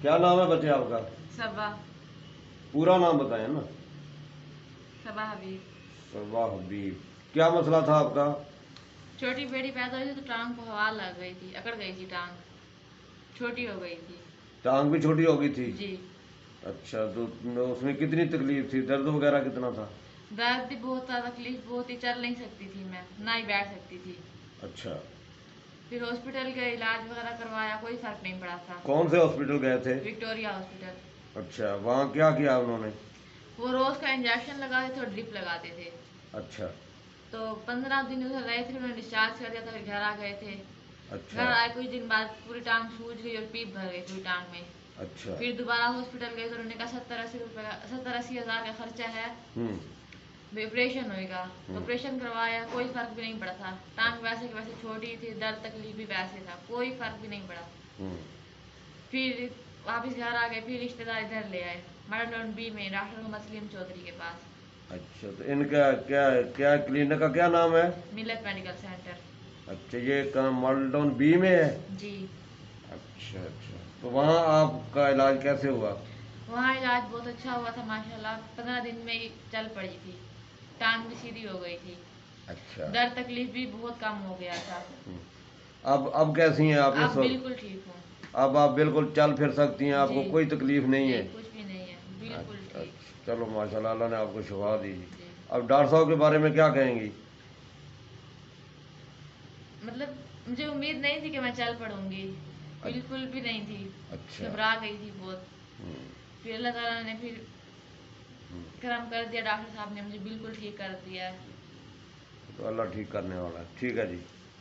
क्या नाम है बच्चे आपका? सबा। पूरा नाम बताएं ना। सबा हबीब। सबा हबीब। क्या मसला था आपका? छोटी बेटी पैदा हुई थी तो टांग को हवा लग गई थी, अकड़ गई थी टांग, छोटी हो गई थी। टांग भी छोटी हो गई थी? जी। अच्छा, तो उसमें कितनी तकलीफ थी? दर्द वगैरह कितना था? दर्द भी बहुत था, तकलीफ बहुत थी, चल नहीं सकती थी मैं, ना ही बैठ सकती थी। अच्छा। फिर हॉस्पिटल गए, इलाज वगैरह करवाया, कोई फर्क नहीं पड़ा था। कौन से हॉस्पिटल गए थे? Victoria hospital. अच्छा, वहाँ क्या किया उन्होंने? वो रोज का इंजेक्शन लगाते थे और ड्रिप लगाते थे। अच्छा। तो 15 दिन उधर रहे थे, उन्होंने डिस्चार्ज कर दिया था, फिर घर आ गए थे। अच्छा। घर आए कुछ दिन बाद पूरी टांग सूज गई और पीप भर गई पूरी टांग में। अच्छा। फिर दोबारा हॉस्पिटल गए तो उन्होंने कहा 70-80 हज़ार का खर्चा है, हम्म। ऑपरेशन होएगा। तो हम्म। ऑपरेशन करवाया, कोई फर्क भी नहीं पड़ा था। टांग वैसे के वैसे छोटी थी, दर्द तकलीफ भी वैसे था, कोई फर्क भी नहीं पड़ा। हम्म। फिर वापस घर आ गए, फिर रिश्तेदार इधर ले आए, मॉडर्न बी में डॉक्टर मोहम्मद सलीम चौधरी के पास। अच्छा, तो इनका क्या क्या क्लिनिक का क्या नाम है? मिलत मेडिकल सेंटर। अच्छा, ये कहाँ माल्टन बी में है? जी। अच्छा अच्छा, तो वहाँ आपका इलाज कैसे हुआ? वहाँ इलाज बहुत अच्छा हुआ था माशाल्लाह, 15 दिन में ही चल पड़ी थी, टांग भी सीधी हो गई थी, अच्छा। दर्द तकलीफ भी बहुत कम हो गया था। हम्म। अब कैसी हैं आप इस अब वक्त? बिल्कुल ठीक हूँ। अब आप बिल्कुल चल फिर सकती हैं, जी। आपको कोई तकलीफ नहीं है? नहीं, कुछ भी नहीं है, बिल्कुल अच्छा ठीक। अच्छा, चलो माशाल्लाह, अल्लाह ने आपको शिफा दी। जी। अब डॉक्टर साहब के बारे में क्या कहेंगी? मतलब मुझे उम्मीद नहीं थी कि मैं चल पड़ूंगी, अच- बिल्कुल भी नहीं थी, अच्छा। घबरा गई थी बहुत। हम्म। फिर अल्लाह ताला ने फिर हम्म। करम कर दिया, डॉक्टर साहब ने मुझे बिल्कुल ठीक कर दिया। तो अल्लाह ठीक करने वाला है। ठीक है जी।